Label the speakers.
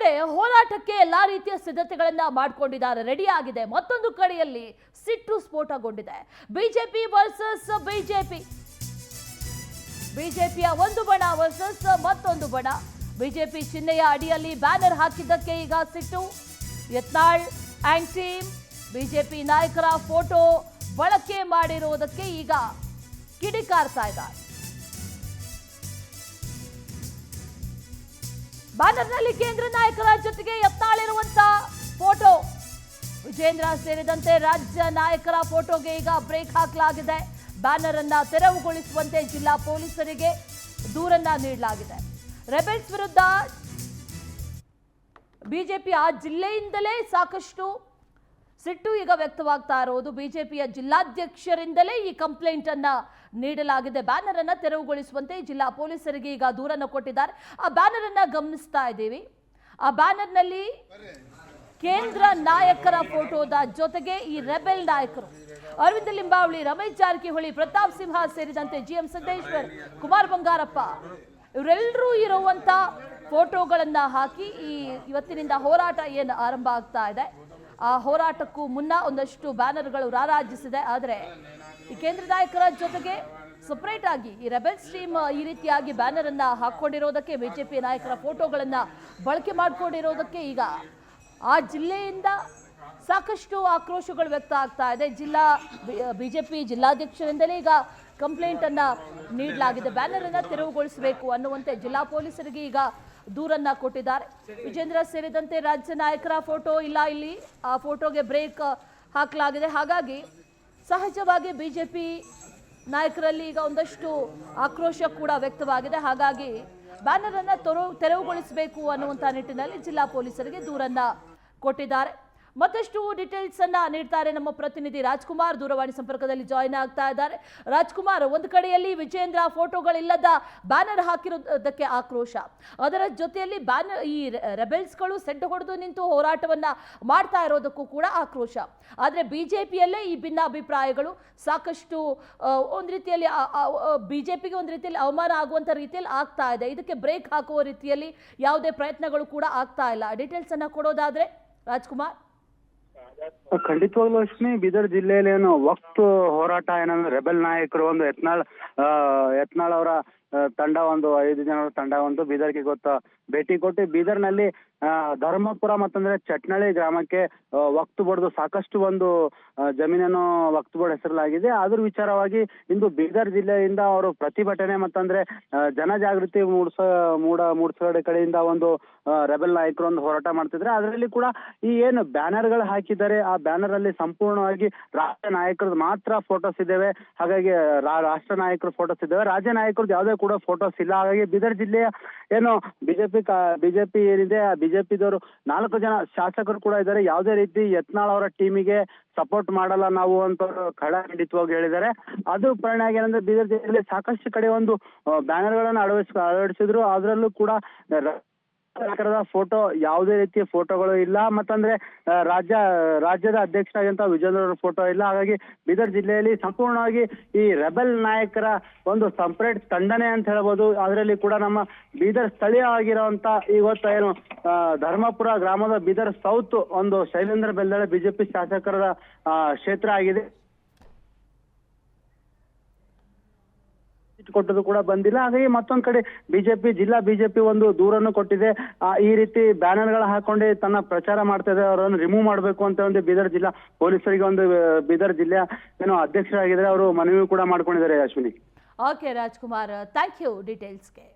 Speaker 1: ಕಡೆ ಹೋರಾಟಕ್ಕೆ ಎಲ್ಲಾ ರೀತಿಯ ಸಿದ್ಧತೆಗಳನ್ನ ಮಾಡಿಕೊಂಡಿದ್ದಾರೆ, ರೆಡಿ ಆಗಿದೆ. ಮತ್ತೊಂದು ಕಡೆಯಲ್ಲಿ ಸಿಟ್ಟು ಸ್ಫೋಟಗೊಂಡಿದೆ. ಬಿಜೆಪಿ ವರ್ಸಸ್ ಬಿಜೆಪಿಯ ಒಂದು ಬಣ ವರ್ಸಸ್ ಮತ್ತೊಂದು ಬಣ. ಬಿಜೆಪಿ ಚಿಹ್ನೆಯ ಅಡಿಯಲ್ಲಿ ಬ್ಯಾನರ್ ಹಾಕಿದ್ದಕ್ಕೆ ಈಗ ಸಿಟ್ಟು. ಯತ್ನಾಳ್ ಆ್ಯಂಡ್ ಟೀಮ್ ಬಿಜೆಪಿ ನಾಯಕರ ಫೋಟೋ ಬಳಕೆ ಮಾಡಿರುವುದಕ್ಕೆ ಈಗ ಕಿಡಿಕಾರ್ತಾ ಇದ್ದಾರೆ. ಬ್ಯಾನರ್ನಲ್ಲಿ ಕೇಂದ್ರ ನಾಯಕರ ಜೊತೆಗೆ ಯತ್ನಾಳ್ ಇರುವಂತ ಫೋಟೋ, ವಿಜೇಂದ್ರ ಸೇರಿದಂತೆ ರಾಜ್ಯ ನಾಯಕರ ಫೋಟೋಗೆ ಈಗ ಬ್ರೇಕ್ ಹಾಕಲಾಗಿದೆ. ಬ್ಯಾನರ್ ಅನ್ನ ತೆರವುಗೊಳಿಸುವಂತೆ ಜಿಲ್ಲಾ ಪೊಲೀಸರಿಗೆ ದೂರನ್ನ ನೀಡಲಾಗಿದೆ. ರೆಬೆಲ್ಸ್ ವಿರುದ್ಧ ಬಿಜೆಪಿ ಆ ಜಿಲ್ಲೆಯಿಂದಲೇ ಸಾಕಷ್ಟು ಸಿಟ್ಟು ಈಗ ವ್ಯಕ್ತವಾಗ್ತಾ ಇರೋದು. ಬಿಜೆಪಿಯ ಜಿಲ್ಲಾಧ್ಯಕ್ಷರಿಂದಲೇ ಈ ಕಂಪ್ಲೇಂಟ್ ಅನ್ನ ನೀಡಲಾಗಿದೆ. ಬ್ಯಾನರ್ ಅನ್ನ ತೆರವುಗೊಳಿಸುವಂತೆ ಜಿಲ್ಲಾ ಪೊಲೀಸರಿಗೆ ಈಗ ದೂರನ್ನು ಕೊಟ್ಟಿದ್ದಾರೆ. ಆ ಬ್ಯಾನರ್ ಅನ್ನ ಗಮನಿಸ್ತಾ ಇದ್ದೀವಿ. ಆ ಬ್ಯಾನರ್ನಲ್ಲಿ ಕೇಂದ್ರ ನಾಯಕರ ಫೋಟೋದ ಜೊತೆಗೆ ಈ ರೆಬೆಲ್ ನಾಯಕರು ಅರವಿಂದ ಲಿಂಬಾವಳಿ, ರಮೇಶ್ ಜಾರಕಿಹೊಳಿ, ಪ್ರತಾಪ್ ಸಿಂಹ ಸೇರಿದಂತೆ GM ಸಿದ್ದೇಶ್ವರ್, ಕುಮಾರ್ ಬಂಗಾರಪ್ಪ ಇವರೆಲ್ಲರೂ ಇರುವಂತ ಫೋಟೋಗಳನ್ನ ಹಾಕಿ ಇವತ್ತಿನಿಂದ ಹೋರಾಟ ಏನು ಆರಂಭ ಆಗ್ತಾ ಇದೆ, ಆ ಹೋರಾಟಕ್ಕೂ ಮುನ್ನ ಒಂದಷ್ಟು ಬ್ಯಾನರ್ಗಳು ರಾರಾಜಿಸಿದೆ. ಆದರೆ ಈ ಕೇಂದ್ರ ನಾಯಕರ ಜೊತೆಗೆ ಸಪರೇಟ್ ಆಗಿ ಈ ರೆಬೆಲ್ಸ್ ಟೀಮ್ ಈ ರೀತಿಯಾಗಿ ಬ್ಯಾನರ್ ಅನ್ನ ಹಾಕೊಂಡಿರೋದಕ್ಕೆ, ಬಿಜೆಪಿ ನಾಯಕರ ಫೋಟೋಗಳನ್ನ ಬಳಕೆ ಮಾಡಿಕೊಂಡಿರೋದಕ್ಕೆ ಈಗ ಆ ಜಿಲ್ಲೆಯಿಂದ ಸಾಕಷ್ಟು ಆಕ್ರೋಶಗಳು ವ್ಯಕ್ತ ಆಗ್ತಾ ಇದೆ. ಬಿಜೆಪಿ ಜಿಲ್ಲಾಧ್ಯಕ್ಷರಿಂದಲೇ ಈಗ ಕಂಪ್ಲೇಂಟ್ ಅನ್ನ ನೀಡಲಾಗಿದೆ. ಬ್ಯಾನರ್ ಅನ್ನ ತೆರವುಗೊಳಿಸಬೇಕು ಅನ್ನುವಂತೆ ಜಿಲ್ಲಾ ಪೊಲೀಸರಿಗೆ ಈಗ ದೂರನ್ನ ಕೊಟ್ಟಿದ್ದಾರೆ. ವಿಜೇಂದ್ರ ಸೇರಿದಂತೆ ರಾಜ್ಯ ನಾಯಕರ ಫೋಟೋ ಇಲ್ಲ, ಇಲ್ಲಿ ಆ ಫೋಟೋಗೆ ಬ್ರೇಕ್ ಹಾಕಲಾಗಿದೆ. ಹಾಗಾಗಿ ಸಹಜವಾಗಿ ಬಿಜೆಪಿ ನಾಯಕರಲ್ಲಿ ಈಗ ಒಂದಷ್ಟು ಆಕ್ರೋಶ ಕೂಡ ವ್ಯಕ್ತವಾಗಿದೆ. ಹಾಗಾಗಿ ಬ್ಯಾನರ್ ಅನ್ನ ತೆರವುಗೊಳಿಸಬೇಕು ಅನ್ನುವಂಥ ನಿಟ್ಟಿನಲ್ಲಿ ಜಿಲ್ಲಾ ಪೊಲೀಸರಿಗೆ ದೂರನ್ನ ಕೊಟ್ಟಿದ್ದಾರೆ. ಮತ್ತಷ್ಟು ಡೀಟೇಲ್ಸ್ ಅನ್ನ ನೀಡ್ತಾರೆ ನಮ್ಮ ಪ್ರತಿನಿಧಿ ರಾಜ್ಕುಮಾರ್, ದೂರವಾಣಿ ಸಂಪರ್ಕದಲ್ಲಿ ಜಾಯಿನ್ ಆಗ್ತಾ ಇದ್ದಾರೆ. ರಾಜ್ಕುಮಾರ್, ಒಂದು ಕಡೆಯಲ್ಲಿ ವಿಜೇಂದ್ರ ಫೋಟೋಗಳಿಲ್ಲದ ಬ್ಯಾನರ್ ಹಾಕಿರೋದಕ್ಕೆ ಆಕ್ರೋಶ, ಅದರ ಜೊತೆಯಲ್ಲಿ ಈ ರೆಬೆಲ್ಸ್ಗಳು ಸೆಡ್ ಹೊಡೆದು ನಿಂತು ಹೋರಾಟವನ್ನ ಮಾಡ್ತಾ ಇರೋದಕ್ಕೂ ಕೂಡ ಆಕ್ರೋಶ. ಆದರೆ ಬಿಜೆಪಿಯಲ್ಲೇ ಈ ಭಿನ್ನಾಭಿಪ್ರಾಯಗಳು ಸಾಕಷ್ಟು ಒಂದು ರೀತಿಯಲ್ಲಿ ಬಿಜೆಪಿಗೆ ಒಂದು ರೀತಿಯಲ್ಲಿ ಅವಮಾನ ಆಗುವಂತ ರೀತಿಯಲ್ಲಿ ಆಗ್ತಾ ಇದೆ. ಇದಕ್ಕೆ ಬ್ರೇಕ್ ಹಾಕುವ ರೀತಿಯಲ್ಲಿ ಯಾವುದೇ ಪ್ರಯತ್ನಗಳು ಕೂಡ ಆಗ್ತಾ ಇಲ್ಲ. ಡೀಟೇಲ್ಸ್ ಅನ್ನ ಕೊಡೋದಾದ್ರೆ ರಾಜ್ಕುಮಾರ್.
Speaker 2: ಖಂಡಿತವಾಗ್ಲೂ ಲಕ್ಷ್ಮಿ, ಬೀದರ್ ಜಿಲ್ಲೆಯಲ್ಲಿ ಏನು ವಕ್ತು ಹೋರಾಟ ಏನಂದ್ರೆ ರೆಬೆಲ್ ನಾಯಕರು ಒಂದು ಯತ್ನಾಳ್ ಅವರ ತಂಡ, ಒಂದು 5 ಜನರ ತಂಡ ಒಂದು ಬೀದರ್ಗೆ ಭೇಟಿ ಕೊಟ್ಟು ಬೀದರ್ನಲ್ಲಿ ಧರ್ಮಪುರ ಮತ್ತಂದ್ರೆ ಚಟ್ನಳ್ಳಿ ಗ್ರಾಮಕ್ಕೆ ವಕ್ತು ಬೋರ್ಡ್ ಸಾಕಷ್ಟು ಒಂದು ಜಮೀನನ್ನು ವಕ್ತು ಬೋರ್ಡ್ ಹೆಸರಲಾಗಿದೆ. ಅದ್ರ ವಿಚಾರವಾಗಿ ಇಂದು ಬೀದರ್ ಜಿಲ್ಲೆಯಿಂದ ಅವರು ಪ್ರತಿಭಟನೆ ಮತ್ತಂದ್ರೆ ಜನಜಾಗೃತಿ ಮೂಡಿಸೋ ಕಡೆಯಿಂದ ಒಂದು ರೆಬೆಲ್ ನಾಯಕರು ಒಂದು ಹೋರಾಟ ಮಾಡ್ತಿದ್ರೆ, ಅದರಲ್ಲಿ ಕೂಡ ಈ ಏನು ಬ್ಯಾನರ್ ಗಳು ಹಾಕಿದ್ದಾರೆ ಆ ಬ್ಯಾನರ್ ಅಲ್ಲಿ ಸಂಪೂರ್ಣವಾಗಿ ರಾಷ್ಟ್ರ ನಾಯಕರದ್ದು ಮಾತ್ರ ಫೋಟೋಸ್ ಇದ್ದೇವೆ. ಹಾಗಾಗಿ ರಾಷ್ಟ್ರ ನಾಯಕರ ಫೋಟೋಸ್ ಇದ್ದೇವೆ, ರಾಜ್ಯ ನಾಯಕರದ್ದು ಯಾವುದೇ ಕೂಡ ಫೋಟೋಸ್ ಇಲ್ಲ. ಹಾಗಾಗಿ ಬೀದರ್ ಜಿಲ್ಲೆಯ ಏನು ಬಿಜೆಪಿ ಏನಿದೆ, ಆ ಬಿಜೆಪಿದವರು 4 ಜನ ಶಾಸಕರು ಕೂಡ ಇದ್ದಾರೆ. ಯಾವುದೇ ರೀತಿ ಯತ್ನಾಳ್ ಅವರ ಟೀಮಿಗೆ ಸಪೋರ್ಟ್ ಮಾಡಲ್ಲ ನಾವು ಅಂತ ಖಡಾಖಂಡಿತವಾಗಿ ಹೇಳಿದ್ದಾರೆ. ಅದು ಪರಿಣಾಮ ಏನಂದ್ರೆ ಬೀದರ್ ಜಿಲ್ಲೆಯಲ್ಲಿ ಸಾಕಷ್ಟು ಕಡೆ ಒಂದು ಬ್ಯಾನರ್ ಗಳನ್ನ ಅಳವಡಿಸಿದ್ರು. ಅದರಲ್ಲೂ ಕೂಡ ಫೋಟೋ, ಯಾವುದೇ ರೀತಿಯ ಫೋಟೋಗಳು ಇಲ್ಲ. ಮತ್ತಂದ್ರೆ ರಾಜ್ಯದ ಅಧ್ಯಕ್ಷರಾಗಿಂತ ವಿಜೇಂದ್ರ ಅವರ ಫೋಟೋ ಇಲ್ಲ. ಹಾಗಾಗಿ ಬೀದರ್ ಜಿಲ್ಲೆಯಲ್ಲಿ ಸಂಪೂರ್ಣವಾಗಿ ಈ ರೆಬೆಲ್ ನಾಯಕರ ಒಂದು ಸಪರೇಟ್ ತಂಡನೆ ಅಂತ ಹೇಳ್ಬೋದು. ಅದರಲ್ಲಿ ಕೂಡ ನಮ್ಮ ಬೀದರ್ ಸ್ಥಳೀಯವಾಗಿರುವಂತ ಇವತ್ತು ಏನು ಧರ್ಮಪುರ ಗ್ರಾಮದ ಬೀದರ್ ಸೌತ್ ಒಂದು ಶೈಲೇಂದ್ರ ಬೆಲ್ದಳೆ ಬಿಜೆಪಿ ಶಾಸಕರ ಕ್ಷೇತ್ರ ಆಗಿದೆ. ಕೊಟ್ಟದು ಕೂಡ ಬಂದಿಲ್ಲ. ಹಾಗಾಗಿ ಮತ್ತೊಂದ್ ಕಡೆ ಜಿಲ್ಲಾ ಬಿಜೆಪಿ ಒಂದು ದೂರನ್ನು ಕೊಟ್ಟಿದೆ. ಈ ರೀತಿ ಬ್ಯಾನರ್ ಗಳ ಹಾಕೊಂಡು ತನ್ನ ಪ್ರಚಾರ ಮಾಡ್ತಾ ಇದೆ, ಅವರನ್ನು ರಿಮೂವ್ ಮಾಡಬೇಕು ಅಂತ ಒಂದು ಬೀದರ್ ಜಿಲ್ಲಾ ಪೊಲೀಸರಿಗೆ ಒಂದು ಬೀದರ್ ಜಿಲ್ಲೆಯ ಏನು ಅಧ್ಯಕ್ಷರಾಗಿದ್ದಾರೆ ಅವರು ಮನವಿ ಕೂಡ ಮಾಡ್ಕೊಂಡಿದ್ದಾರೆ. Ashwini.
Speaker 1: Okay Rajkumar, thank you ಡೀಟೇಲ್ಸ್ಗೆ.